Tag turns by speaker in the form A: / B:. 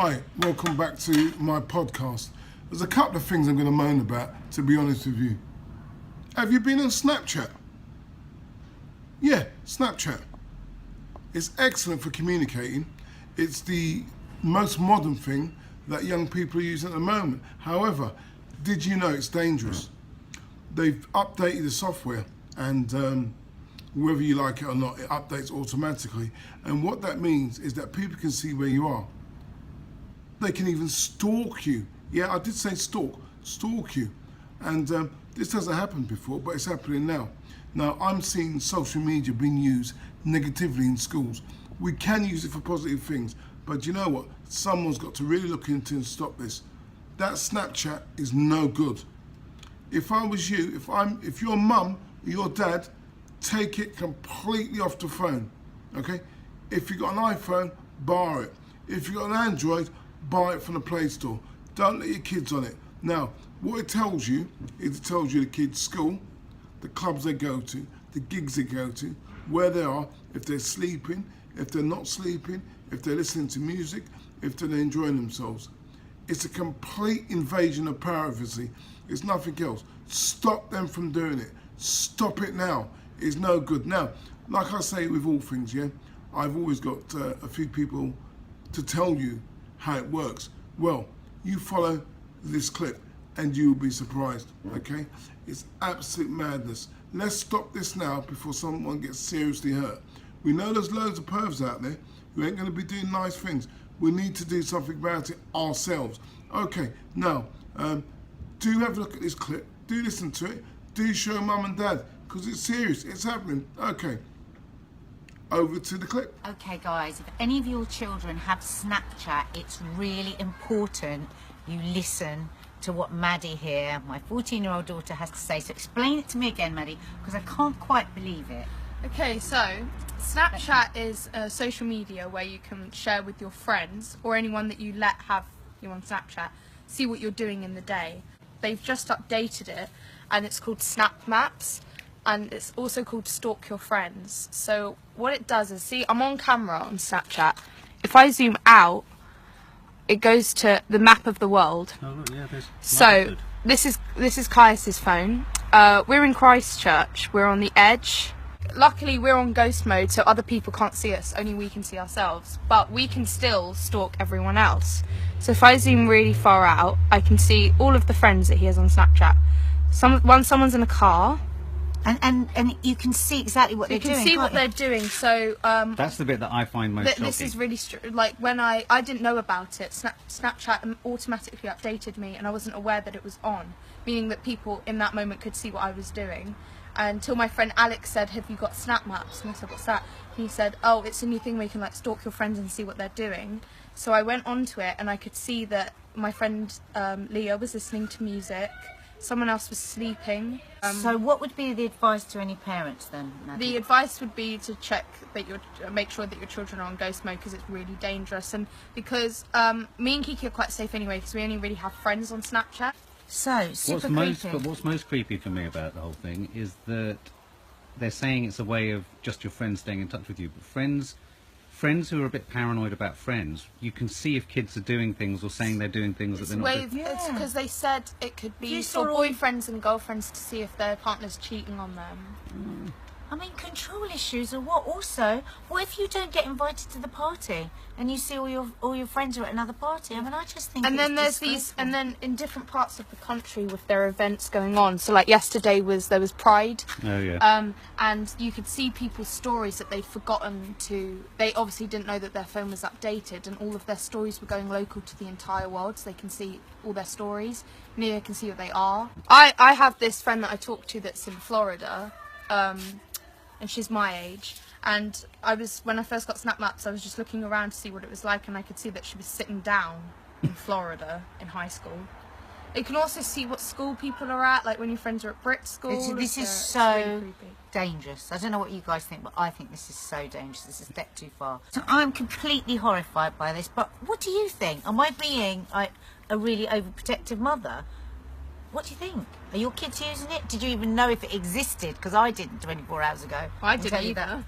A: Hi, welcome back to my podcast. There's a couple of things I'm going to moan about, to be honest with you. Have you been on Snapchat? Yeah, Snapchat. It's excellent for communicating. It's the most modern thing that young people are using at the moment. However, did you know it's dangerous? They've updated the software and whether you like it or not, it updates automatically. And what that means is that people can see where you are. They can even stalk you. Yeah, I did say stalk you. And this hasn't happened before, but it's happening now. Now, I'm seeing social media being used negatively in schools. We can use it for positive things, but you know what? Someone's got to really look into and stop this. That Snapchat is no good. If I was you, if your mum or your dad, take it completely off the phone, okay? If you got an iPhone, borrow it. If you got an Android, buy it from the Play Store. Don't let your kids on it. Now, what it tells you is it tells you the kids' school, the clubs they go to, the gigs they go to, where they are, if they're sleeping, if they're not sleeping, if they're listening to music, if they're enjoying themselves. It's a complete invasion of privacy. It's nothing else. Stop them from doing it. Stop it now. It's no good. Now, like I say with all things, yeah, I've always got a few people to tell you how it works. Well, you follow this clip and you will be surprised, okay? It's absolute madness. Let's stop this now before someone gets seriously hurt. We know there's loads of pervs out there who ain't gonna be doing nice things. We need to do something about it ourselves. Okay, now, do have a look at this clip, do listen to it, do show mum and dad, because it's serious, it's happening. Okay, over to the clip.
B: Okay guys, if any of your children have Snapchat, it's really important you listen to what Maddie here, my 14-year-old daughter, has to say. So explain it to me again, Maddie, because I can't quite believe it.
C: Okay, so Snapchat is a social media where you can share with your friends or anyone that you let have you on Snapchat, see what you're doing in the day. They've just updated it and it's called Snap Maps, and it's also called Stalk Your Friends. So what it does is, see, I'm on camera on Snapchat. If I zoom out, it goes to the map of the world.
D: Oh, look, yeah,
C: so this is Caius's phone. We're in Christchurch. We're on the edge. Luckily, we're on ghost mode, so other people can't see us. Only we can see ourselves. But we can still stalk everyone else. So if I zoom really far out, I can see all of the friends that he has on Snapchat. Someone's in a car.
B: And you can see exactly what they're doing.
C: You can see what they're doing. So
D: that's the bit that I find most shocking.
C: This is really like when I didn't know about it. Snapchat automatically updated me, and I wasn't aware that it was on, meaning that people in that moment could see what I was doing. Until my friend Alex said, "Have you got Snap Maps?" And I said, "What's that?" He said, "Oh, it's a new thing where you can like stalk your friends and see what they're doing." So I went onto it, and I could see that my friend Leah was listening to music. Someone else was sleeping.
B: So what would be the advice to any parents then, Maddie?
C: The advice would be to check that make sure that your children are on ghost mode, because it's really dangerous. And because me and Kiki are quite safe anyway, because we only really have friends on Snapchat.
B: So super creepy.
D: But what's most creepy for me about the whole thing is that they're saying it's a way of just your friends staying in touch with you. But friends who are a bit paranoid about friends, you can see if kids are doing things or saying they're doing things that they're not doing.
C: It's because they said it could be for boyfriends and girlfriends to see if their partner's cheating on them.
B: I mean, control issues or what? Also, what if you don't get invited to the party and you see all your friends are at another party? I mean, I just think.
C: And then there's these, and then in different parts of the country with their events going on. So like yesterday there was Pride.
D: Oh yeah.
C: And you could see people's stories that they'd forgotten to. They obviously didn't know that their phone was updated, and all of their stories were going local to the entire world, so they can see all their stories. Neither can see what they are. I have this friend that I talk to that's in Florida. And she's my age, and when I first got Snap Maps, I was just looking around to see what it was like, and I could see that she was sitting down in Florida in high school. You can also see what school people are at, like when your friends are at Brit school.
B: This is so really dangerous. I don't know what you guys think, but I think this is so dangerous. This is a step too far. So I'm completely horrified by this, but what do you think? Am I being a really overprotective mother? What do you think? Are your kids using it? Did you even know if it existed? Because I didn't 24 hours ago.
C: I didn't either.